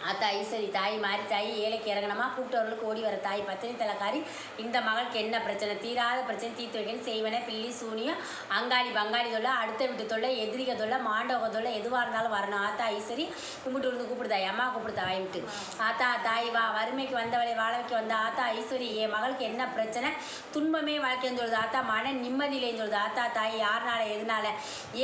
ஆத்தா ஐஸ்வரி தாய் மாறி தாய் ஏழைக்கு இறங்கணமா கூப்பிட்டவர்களுக்கு ஓடி வர தாய் பத்தினி தலைக்காரி இந்த மகளுக்கு என்ன பிரச்சனை தீராத பிரச்சனை தீர்த்து வைக்கணும் செய்வனே பில்லி சூனியம் அங்காளி பங்காளி தொல்லை அடுத்த வீட்டு தொல்லை எதிரிக தொல்லை மாண்டவக தொல்லை எதுவாக இருந்தாலும் வரணும் ஆத்தா ஐஸ்வரி கும்பிட்டு விழுந்து கூப்பிடுதாய் அம்மா கூப்பிடு தாய் விட்டு ஆத்தா தாய் வா வறுமைக்கு வந்தவளை வாழ வைக்க வந்த ஆத்தா ஐஸ்வரி என் மகளுக்கு என்ன பிரச்சனை துன்பமே வாழ்க்கைன்னு சொல்லுது ஆத்தா மன நிம்மதியிலேன்னு சொல்லுது ஆத்தா தாய் யாருனால எதுனால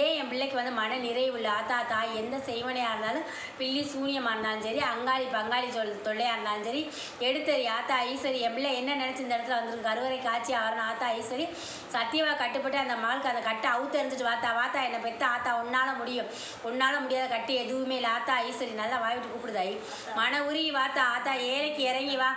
ஏன் என் பிள்ளைக்கு வந்து மன நிறைவு இல்லை ஆத்தா தாய் எந்த செய்வனையாக இருந்தாலும் பில்லி சூனியமாக இருந்தாலும் சரி அங்காளி பங்காளி தொல்லையாக இருந்தாலும் சரி எடுத்தறி ஆத்தா ஐஸ்வரி என் பிள்ளை என்ன நினச்சி இந்த இடத்துல வந்துருக்கு கருவறை காட்சி ஆகணும் ஆத்தா ஐஸ்வரி சத்தியமாக கட்டுப்பட்டு அந்த மகளுக்கு அந்த கட்டை அவுத்து எறிஞ்சிட்டு வாத்தா என்னை பெற்ற ஆத்தா உன்னால் முடியும் உன்னால் முடியாத கட்டு எதுவுமே இல்லை ஆத்தா ஐஸ்வரி நல்லா வாய்விட்டு கூப்பிடுதாய் மன உருகி வாத்தா ஆத்தா ஏழைக்கு இறங்கி வா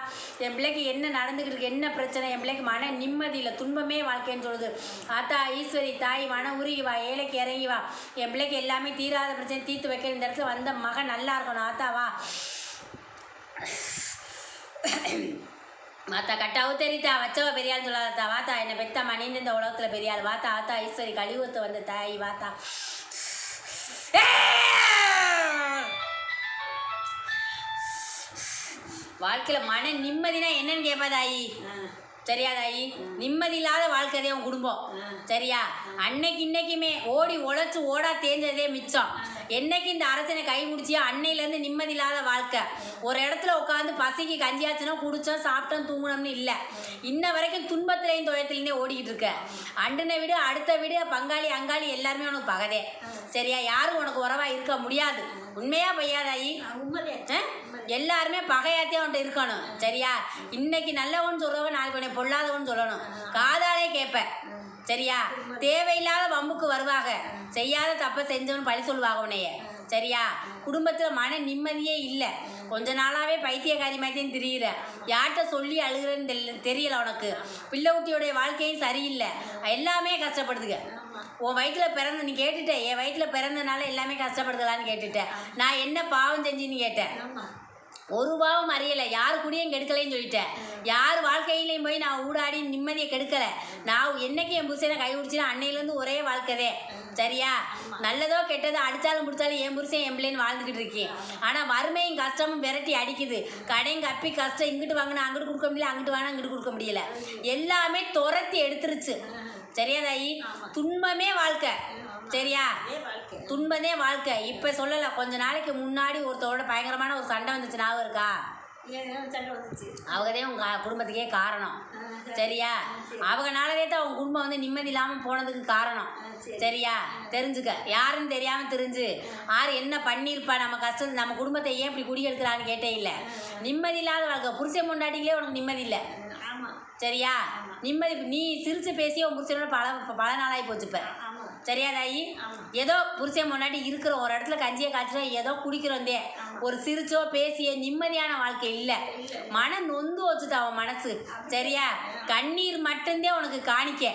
என் பிள்ளைக்கு என்ன நடந்துக்கிட்டு இருக்கு என்ன பிரச்சனை என் பிள்ளைக்கு மன நிம்மதி இல்லை துன்பமே வாழ்க்கைன்னு சொல்லுது ஆத்தா ஐஸ்வரி தாய் மன உருகி வா ஏழைக்கு இறங்கி வா என் பிள்ளைக்கு எல்லாமே தீராத பிரச்சனை தீர்த்து வைக்கிற இந்த இடத்துல வந்த மகன் நல்லா இருக்கணும் ஆத்தா வா வாத்தா கட்டாவு தெரித்தா வச்சவ பெரியாள் சொல்லாதா வாத்தா என்னை பெத்த மணிந்து இந்த உலகத்தில் பெரியாள் வாத்தா ஆத்தா ஐஸ்வரி கழிவுத்து வந்த தாய் வாத்தா வாழ்க்கையில் மன நிம்மதினா என்னன்னு கேட்பா தாயி சரியா தாயி நிம்மதி இல்லாத வாழ்க்கைதே உன் குடும்பம் சரியா அன்னைக்கு இன்னைக்குமே ஓடி உழைச்சி ஓடா தேஞ்சதே மிச்சம் என்னைக்கு இந்த அரசனை கை முடிச்சியோ அன்னையிலேருந்து நிம்மதி இல்லாத வாழ்க்கை ஒரு இடத்துல உட்காந்து பசிக்கு கஞ்சியாச்சுன்னா குடித்தோம் சாப்பிட்டோம் தூங்கணும்னு இல்லை இன்ன வரைக்கும் துன்பத்திலையும் துயரத்துலேருந்தே ஓடிக்கிட்டு இருக்க அண்டனை விடு அடுத்த வீடு பங்காளி அங்காளி எல்லாருமே உனக்கு பகதே சரியா யாரும் உனக்கு உறவாக இருக்க முடியாது உண்மையா பையாதாயி எல்லாருமே பகையாத்தே அவன்கிட்ட இருக்கணும் சரியா இன்னைக்கு நல்லவன் சொல்றவன் நாளைக்கு உன்னை பொல்லாதவன் சொல்லணும் காதாலே கேட்பேன் சரியா தேவையில்லாத வம்புக்கு வருவாங்க செய்யாத தப்பை செஞ்சவன் பழி சொல்லுவாங்க உன்னைய சரியா குடும்பத்தில் மன நிம்மதியே இல்லை கொஞ்ச நாளாகவே பைத்தியக்காரி மாதிரியும் திரியிற யார்கிட்ட சொல்லி அழுகிறேன்னு தெரியல உனக்கு பிள்ளை குட்டியோடைய வாழ்க்கையும் சரியில்லை எல்லாமே கஷ்டப்படுதுங்க உன் வயிற்றில் பிறந்து நீ கேட்டுட்ட என் வயிற்றில் பிறந்தனால எல்லாமே கஷ்டப்படுதலான்னு கேட்டுட்டேன் நான் என்ன பாவம் செஞ்சுன்னு கேட்டேன் ஒரு பாவம் அறியலை யாரு கூடயும் கெடுக்கலைன்னு சொல்லிட்டேன் யார் வாழ்க்கையிலையும் போய் நான் ஊடாடி நிம்மதியை கெடுக்கலை நான் என்னைக்கு என் புருஷனை கை பிடிச்சினா அன்னையிலேருந்து ஒரே வாழ்க்கைதே சரியா நல்லதோ கெட்டதோ அடித்தாலும் பிடிச்சாலும் என் புருஷன் என் பிள்ளைன்னு வாழ்ந்துக்கிட்டு இருக்கேன் ஆனால் வறுமையும் கஷ்டமும் விரட்டி அடிக்குது கடையும் கப்பி கஷ்டம் இங்கிட்டு வாங்கினா அங்கிட்டு கொடுக்க முடியல அங்கிட்டு வாங்கினா அங்கிட்டு கொடுக்க முடியல எல்லாமே துரத்தி எடுத்துருச்சு சரியா தாயி துன்பமே வாழ்க்கை சரியா துன்பதே வாழ்க்கை இப்போ சொல்லலை கொஞ்ச நாளைக்கு முன்னாடி ஒருத்தரோட பயங்கரமான ஒரு சண்டை வந்துச்சு ஞாபகம் இருக்கா அவங்கதே உங்க குடும்பத்துக்கே காரணம் சரியா அவங்கனாலவே தான் அவங்க குடும்பம் வந்து நிம்மதி இல்லாமல் போனதுக்கு காரணம் சரியா தெரிஞ்சுக்க யாருன்னு தெரியாமல் தெரிஞ்சு யார் என்ன பண்ணியிருப்பா நம்ம கஷ்டம் நம்ம குடும்பத்தை ஏன் இப்படி குடியெடுக்கிறான்னு கேட்டே இல்லை நிம்மதி இல்லாத வாழ்க்கை புருஷன் முன்னாடிங்களே உனக்கு நிம்மதி இல்லை சரியா நிம்மதி நீ சிரிச்சு பேசி உன் புருஷனோட பல நாளாகி போச்சுப்ப சரியா தாயி ஏதோ புருஷன் முன்னாடி இருக்கிற ஒரு இடத்துல கஞ்சியை காய்ச்சிடும் ஏதோ குடிக்கிறோந்தே ஒரு சிரிச்சோ பேசிய நிம்மதியான வாழ்க்கை இல்லை மனம் நொந்து வச்சுட்டு அவன் மனசு சரியா கண்ணீர் மட்டும்தான் உனக்கு காணிக்க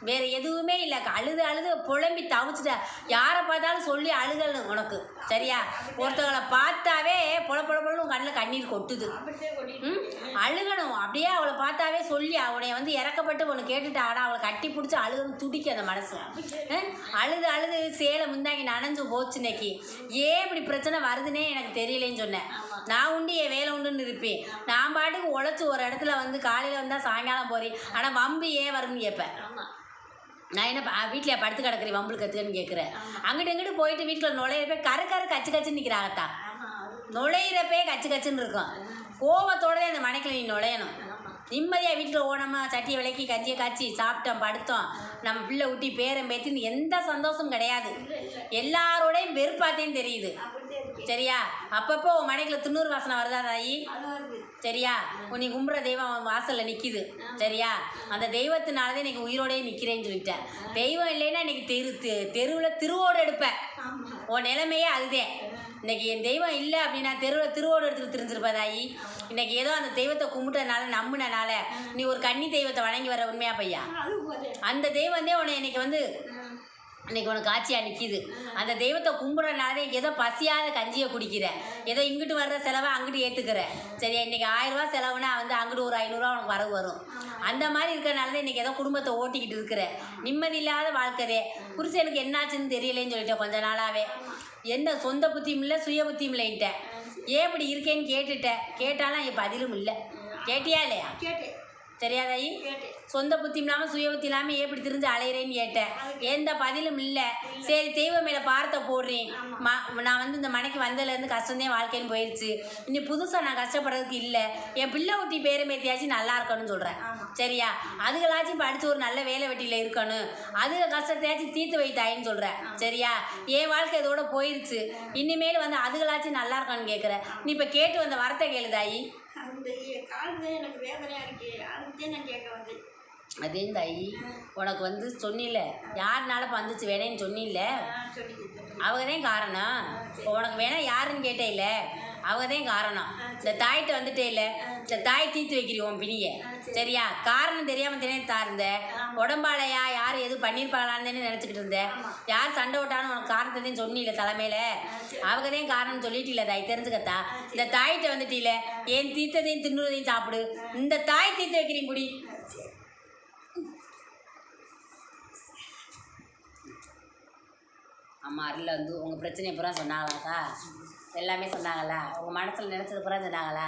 வேறு எதுவுமே இல்லை அழுது புலம்பி தவிச்சிட்ட யாரை பார்த்தாலும் சொல்லி அழுகல் உனக்கு சரியா ஒருத்தவங்களை பார்த்தாவே பொழப்பொழப்பொழு கண்ணில் கண்ணீர் கொட்டுது அழுகணும் அப்படியே அவளை பார்த்தாவே சொல்லி அவனை வந்து இறக்கப்பட்டு ஒன்று கேட்டுட்டு ஆனால் அவளை கட்டி பிடிச்சி அழுகணும் துடிக்க அந்த மனசு அழுது சேலை முந்தாங்கி நனைஞ்சு போச்சு இன்னைக்கு ஏன் இப்படி பிரச்சனை வருதுன்னே எனக்கு தெரியலேன்னு சொன்னேன் நான் உண்டு என் வேலை உண்டுன்னு இருப்பேன் நான் பாட்டுக்கு உழைச்சி ஒரு இடத்துல வந்து காலையில் வந்தால் சாயங்காலம் போகிறேன் ஆனால் வம்பு ஏன் வரும்னு கேட்பேன் நான் என்ன வீட்டில் படுத்து கிடக்குறேன் வம்புக்கு கற்றுக்கன்னு கேட்குறேன் அங்கிட்டு போயிட்டு வீட்டில் நுழையிறப்ப கரு கச்சுன்னு நிற்கிறாங்கத்தா நுழையிறப்பே கச்சுன்னு இருக்கும் கோவத்தோடவே அந்த மனைக்கில் நீ நுழையணும் நிம்மதியாக வீட்டில் ஓனமா சட்டியை விளக்கி கஞ்சியை காய்ச்சி சாப்பிட்டோம் படுத்தோம் நம்ம பிள்ளை ஊட்டி பேரம் பேத்தின்னு எந்த சந்தோஷம் கிடையாது எல்லாரோடையும் வெறுப்பாத்தையும் தெரியுது சரியா அப்பப்போ உன் மனைக்கில் துண்ணூறு வாசனை வருதா தாயி சரியா நீ கும்புற தெய்வம் வாசலில் நிற்கிது சரியா அந்த தெய்வத்தினாலதான் இன்னைக்கு உயிரோடையே நிற்கிறேன்னு சொல்லிட்டேன் தெய்வம் இல்லைன்னா இன்னைக்கு தெருவில் திருவோடு எடுப்பேன் உன் நிலைமையே அதுதே இன்னைக்கு என் தெய்வம் இல்லை அப்படின்னா தெருவில் திருவோடு எடுத்துகிட்டு தெரிஞ்சிருப்பா தாயி இன்னைக்கு ஏதோ அந்த தெய்வத்தை கும்பிட்டனால நம்பினனால நீ ஒரு கன்னி தெய்வத்தை வணங்கி வர உண்மையா பையா அந்த தெய்வம் உன்னை இன்னைக்கு வந்து இன்னைக்கு உனக்கு காட்சியாக நிற்கிது அந்த தெய்வத்தை கும்பிட்றனாலே ஏதோ பசியாத கஞ்சியை குடிக்கிற ஏதோ இங்கிட்டு வர்ற செலவை அங்கிட்டு ஏற்றுக்கிற சரியா இன்றைக்கி 1000 ரூபா செலவுனா வந்து அங்கிட்டு ஒரு 500 ரூபா உனக்கு வரவு வரும் அந்த மாதிரி இருக்கிறனால தான் இன்றைக்கி ஏதோ குடும்பத்தை ஓட்டிக்கிட்டு இருக்கிற நிம்மதி இல்லாத வாழ்க்கதே புருஷனுக்கு என்னாச்சுன்னு தெரியலேன்னு சொல்லிட்டேன் கொஞ்ச நாளாகவே என்ன சொந்த புத்தியும் இல்லை சுய புத்தியும் இல்லைன்ட்டேன் ஏன் இப்படி இருக்கேன்னு கேட்டுட்டேன். கேட்டாலும் என் பதிலும் இல்லை. கேட்டியா இல்லையா? கேட்டேன். தெரியாதாயி? சொந்த புத்தி இல்லாமல் சுய புத்தி இல்லாமல் ஏன் இப்படி திரிஞ்சு அலையிறேன்னு கேட்டேன். எந்த பதிலும் இல்லை. சரி தெய்வம் மேலே பார்த்த போடுறேன். நான் வந்து இந்த மனைக்கு வந்ததுலேருந்து கஷ்டம்தான் வாழ்க்கைன்னு போயிடுச்சு. இனி புதுசாக நான் கஷ்டப்படுறதுக்கு இல்லை. என் பிள்ளை ஊட்டி பேரை மேத்தியாச்சும் நல்லா இருக்கணும்னு சொல்கிறேன். சரியா? அதுகளாச்சும் படித்து ஒரு நல்ல வேலை வெட்டியில் இருக்கணும். அதுக கஷ்டத்தையாச்சும் தீர்த்து வைத்தாயின்னு சொல்கிறேன். சரியா? என் வாழ்க்கை இதோட போயிடுச்சு. இனிமேல் வந்து அதுகளாச்சும் நல்லா இருக்கணும்னு கேட்குறேன். நீ இப்போ கேட்டு வந்த வரத்தை கேளுதாயி. அந்த காலத்துல எனக்கு வேதனையாக இருக்கு. அதுக்கே நான் கேட்க வந்தேன். அதே தாயி உனக்கு வந்து சொன்னில்ல யாருனால வந்துச்சு வேணேன்னு சொன்னில்ல, அவங்க தான் காரணம். உனக்கு வேணா யாருன்னு கேட்டே இல்லை, அவங்க தான் காரணம். இந்த தாய்கிட்ட வந்துட்டே இல்லை, இந்த தாய் தீர்த்து வைக்கிறோம் பிணிய. சரியா? காரணம் தெரியாமல் தானே தார்ந்த உடம்பாலையா யார் எது பண்ணியிருப்பாங்களான்னு தானே நினச்சிக்கிட்டு இருந்தேன். யார் சண்டை விட்டான்னு உனக்கு காரணத்தையும் சொன்னில்ல தலைமையில, அவங்க தான் காரணம்னு சொல்லிட்டு இல்லை தாய். தெரிஞ்சுக்கத்தா இந்த தாய்கிட்ட வந்துட்டு இல்லை, என் தீர்த்ததையும் தின்னுறதையும் சாப்பிடு. இந்த தாய் தீர்த்து வைக்கிறீங்க குடி. அம்மா அருளில் வந்து உங்கள் பிரச்சனையை பூரா சொன்னாங்களாக்கா? எல்லாமே சொன்னாங்களா? உங்கள் மனசில் நினச்சது பூரா சொன்னாங்களா?